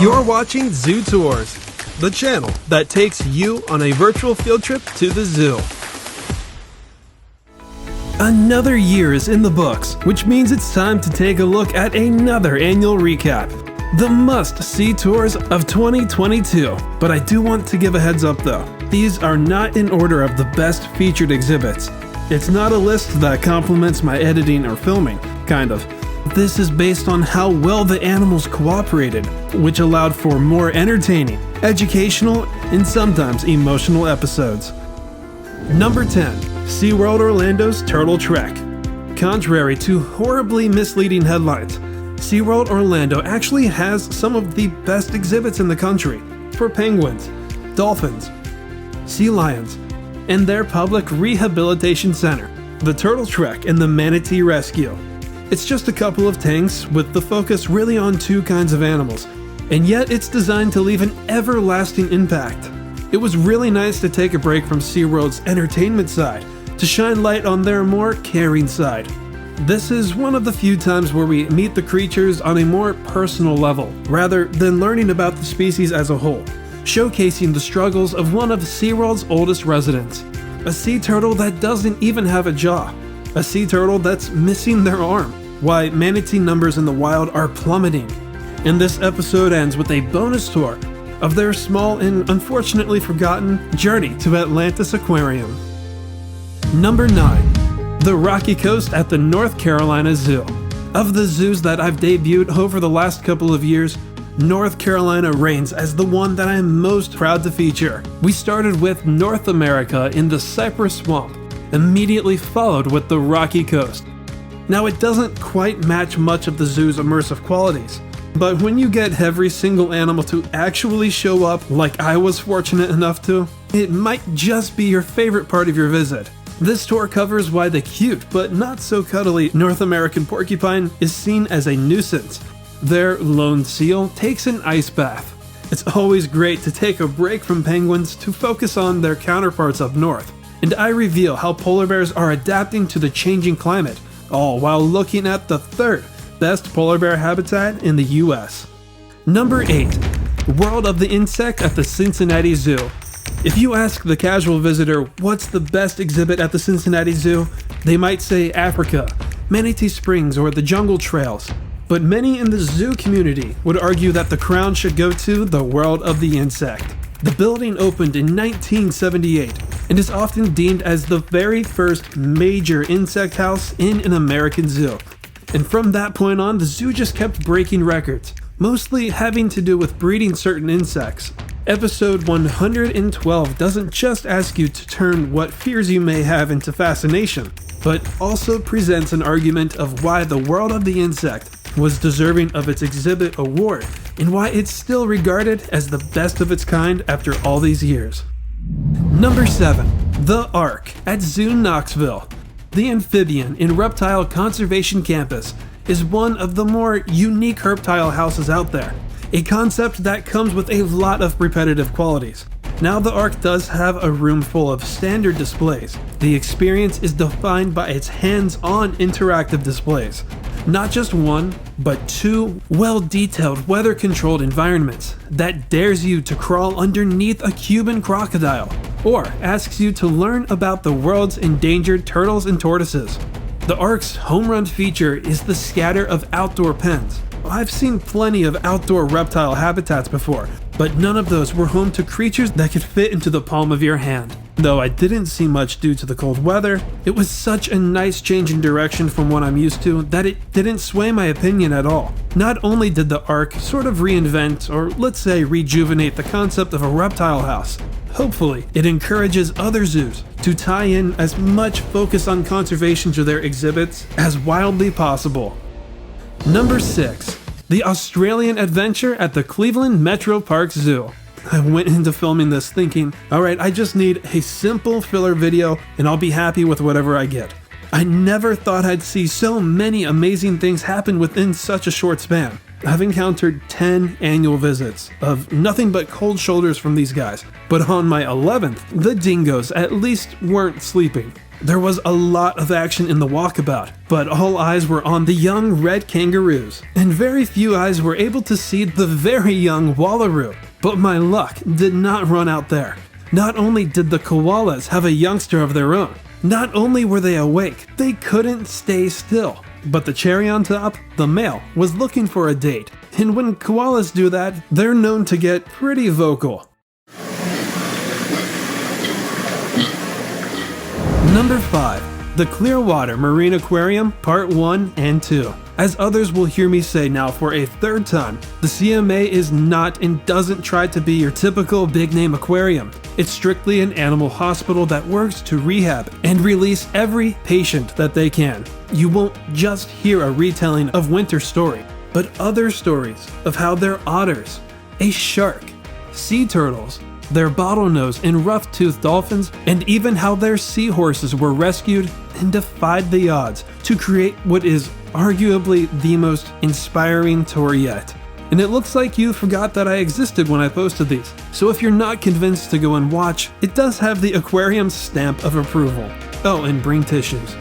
You're watching Zoo Tours, the channel that takes you on a virtual field trip to the zoo. Another year is in the books, which means it's time to take a look at another annual recap. The must-see tours of 2022. But I do want to give a heads up though. These are not in order of the best featured exhibits. It's not a list that complements my editing or filming, kind of. This is based on how well the animals cooperated, which allowed for more entertaining, educational, and sometimes emotional episodes. Number 10. SeaWorld Orlando's Turtle Trek. Contrary to horribly misleading headlines, SeaWorld Orlando actually has some of the best exhibits in the country for penguins, dolphins, sea lions, and their public rehabilitation center, the Turtle Trek and the Manatee Rescue. It's just a couple of tanks with the focus really on two kinds of animals, and yet it's designed to leave an everlasting impact. It was really nice to take a break from SeaWorld's entertainment side to shine light on their more caring side. This is one of the few times where we meet the creatures on a more personal level, rather than learning about the species as a whole, showcasing the struggles of one of SeaWorld's oldest residents, a sea turtle that doesn't even have a jaw, a sea turtle that's missing their arm, why manatee numbers in the wild are plummeting. And this episode ends with a bonus tour of their small and unfortunately forgotten journey to Atlantis Aquarium. Number 9. The Rocky Coast at the North Carolina Zoo. Of the zoos that I've debuted over the last couple of years, North Carolina reigns as the one that I'm most proud to feature. We started with North America in the Cypress Swamp, immediately followed with the Rocky Coast. Now it doesn't quite match much of the zoo's immersive qualities, but when you get every single animal to actually show up like I was fortunate enough to, it might just be your favorite part of your visit. This tour covers why the cute but not so cuddly North American porcupine is seen as a nuisance. Their lone seal takes an ice bath. It's always great to take a break from penguins to focus on their counterparts up north. And I reveal how polar bears are adapting to the changing climate, all while looking at the third best polar bear habitat in the US. Number 8. World of the Insect at the Cincinnati Zoo. If you ask the casual visitor what's the best exhibit at the Cincinnati Zoo, they might say Africa, Manatee Springs, or the Jungle Trails. But many in the zoo community would argue that the crown should go to the World of the Insect. The building opened in 1978 and is often deemed as the very first major insect house in an American zoo. And from that point on, the zoo just kept breaking records, mostly having to do with breeding certain insects. Episode 112 doesn't just ask you to turn what fears you may have into fascination, but also presents an argument of why the World of the Insect was deserving of its exhibit award and why it's still regarded as the best of its kind after all these years. Number 7. The Ark at Zoo Knoxville. The Amphibian and Reptile Conservation Campus is one of the more unique herptile houses out there, a concept that comes with a lot of repetitive qualities. Now the Ark does have a room full of standard displays. The experience is defined by its hands-on interactive displays. Not just one, but two well-detailed weather-controlled environments that dares you to crawl underneath a Cuban crocodile or asks you to learn about the world's endangered turtles and tortoises. The Ark's home run feature is the scatter of outdoor pens. I've seen plenty of outdoor reptile habitats before, but none of those were home to creatures that could fit into the palm of your hand. Though I didn't see much due to the cold weather, it was such a nice change in direction from what I'm used to that it didn't sway my opinion at all. Not only did the Ark sort of reinvent, or let's say rejuvenate the concept of a reptile house, hopefully it encourages other zoos to tie in as much focus on conservation to their exhibits as wildly possible. Number 6. The Australian Adventure at the Cleveland Metro Park Zoo. I went into filming this thinking, alright, I just need a simple filler video and I'll be happy with whatever I get. I never thought I'd see so many amazing things happen within such a short span. I've encountered 10 annual visits of nothing but cold shoulders from these guys, but on my 11th, the dingoes at least weren't sleeping. There was a lot of action in the walkabout, but all eyes were on the young red kangaroos, and very few eyes were able to see the very young wallaroo. But my luck did not run out there. Not only did the koalas have a youngster of their own, not only were they awake, they couldn't stay still. But the cherry on top, the male was looking for a date. And when koalas do that, they're known to get pretty vocal. Number 5. The Clearwater Marine Aquarium Part 1 and 2. As others will hear me say now for a third time, the CMA is not and doesn't try to be your typical big-name aquarium. It's strictly an animal hospital that works to rehab and release every patient that they can. You won't just hear a retelling of Winter's story, but other stories of how their otters, a shark, sea turtles, their bottlenose and rough-toothed dolphins, and even how their seahorses were rescued and defied the odds to create what is arguably the most inspiring tour yet. And it looks like you forgot that I existed when I posted these, so if you're not convinced to go and watch, it does have the aquarium's stamp of approval. Oh, and bring tissues.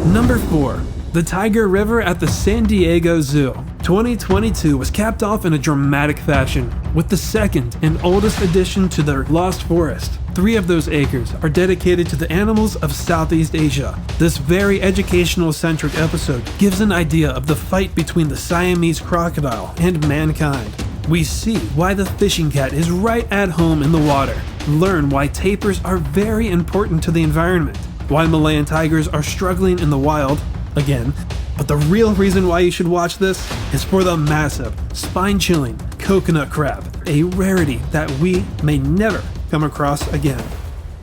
Number 4. The Tiger River at the San Diego Zoo. 2022 was capped off in a dramatic fashion with the second and oldest addition to their Lost Forest. 3 of those acres are dedicated to the animals of Southeast Asia. This very educational-centric episode gives an idea of the fight between the Siamese crocodile and mankind. We see why the fishing cat is right at home in the water, learn why tapirs are very important to the environment, why Malayan tigers are struggling in the wild, again, but the real reason why you should watch this is for the massive, spine-chilling coconut crab, a rarity that we may never come across again.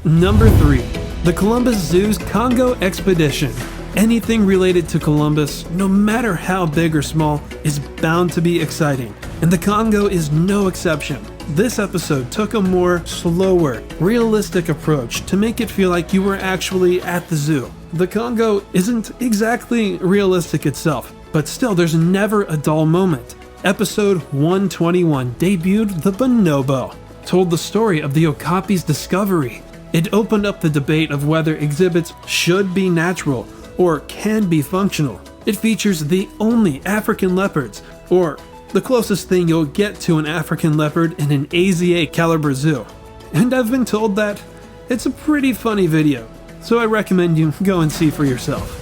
Number 3. The Columbus Zoo's Congo Expedition. Anything related to Columbus, no matter how big or small, is bound to be exciting, and the Congo is no exception. This episode took a more slower, realistic approach to make it feel like you were actually at the zoo. The Congo isn't exactly realistic itself, but still there's never a dull moment. Episode 121 debuted the bonobo, told the story of the okapi's discovery. It opened up the debate of whether exhibits should be natural or can be functional. It features the only African leopards, or the closest thing you'll get to an African leopard in an AZA caliber zoo. And I've been told that it's a pretty funny video, so I recommend you go and see for yourself.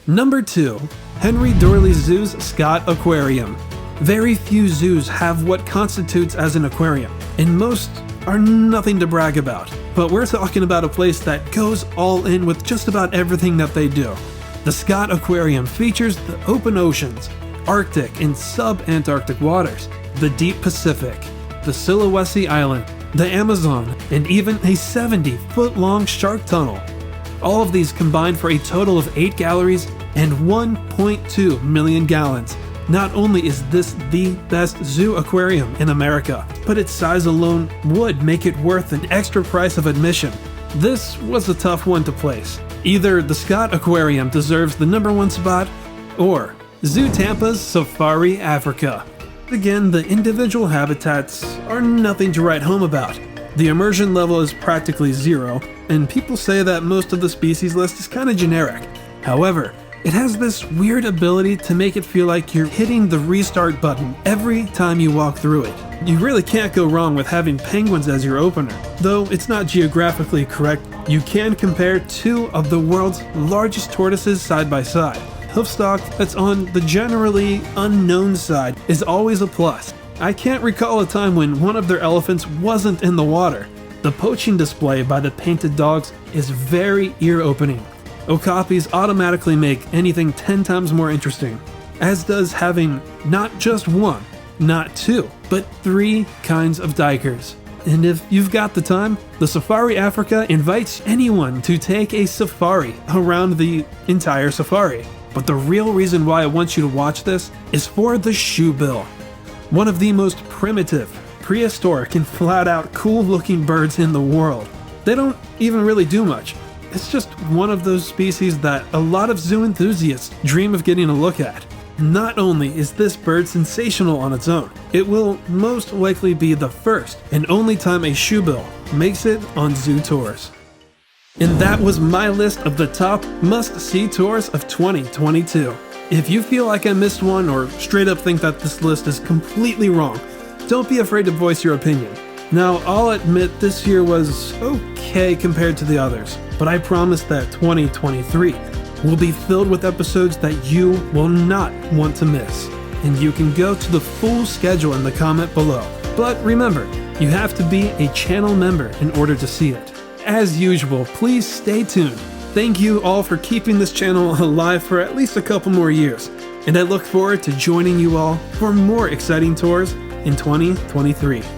Number 2. Henry Doorly Zoo's Scott Aquarium. Very few zoos have what constitutes as an aquarium, and most are nothing to brag about. But we're talking about a place that goes all in with just about everything that they do. The Scott Aquarium features the open oceans, Arctic and sub-Antarctic waters, the deep Pacific, the Sulawesi Island, the Amazon, and even a 70-foot-long shark tunnel. All of these combined for a total of 8 galleries and 1.2 million gallons. Not only is this the best zoo aquarium in America, but its size alone would make it worth an extra price of admission. This was a tough one to place. Either the Scott Aquarium deserves the number 1 spot, or Zoo Tampa's Safari Africa. Again, the individual habitats are nothing to write home about. The immersion level is practically 0, and people say that most of the species list is kinda generic. However, it has this weird ability to make it feel like you're hitting the restart button every time you walk through it. You really can't go wrong with having penguins as your opener. Though it's not geographically correct, you can compare 2 of the world's largest tortoises side by side. Hoofstock that's on the generally unknown side is always a plus. I can't recall a time when one of their elephants wasn't in the water. The poaching display by the painted dogs is very ear-opening. Okapis automatically make anything 10 times more interesting, as does having not just 1, not 2, but 3 kinds of dikers. And if you've got the time, the Safari Africa invites anyone to take a safari around the entire safari. But the real reason why I want you to watch this is for the shoebill. One of the most primitive, prehistoric, and flat-out cool-looking birds in the world. They don't even really do much. It's just one of those species that a lot of zoo enthusiasts dream of getting a look at. Not only is this bird sensational on its own, it will most likely be the first and only time a shoebill makes it on zoo tours. And that was my list of the top must-see tours of 2022. If you feel like I missed one or straight up think that this list is completely wrong, don't be afraid to voice your opinion. Now, I'll admit this year was okay compared to the others, but I promise that 2023 will be filled with episodes that you will not want to miss. And you can go to the full schedule in the comment below. But remember, you have to be a channel member in order to see it. As usual, please stay tuned. Thank you all for keeping this channel alive for at least a couple more years. And I look forward to joining you all for more exciting tours in 2023.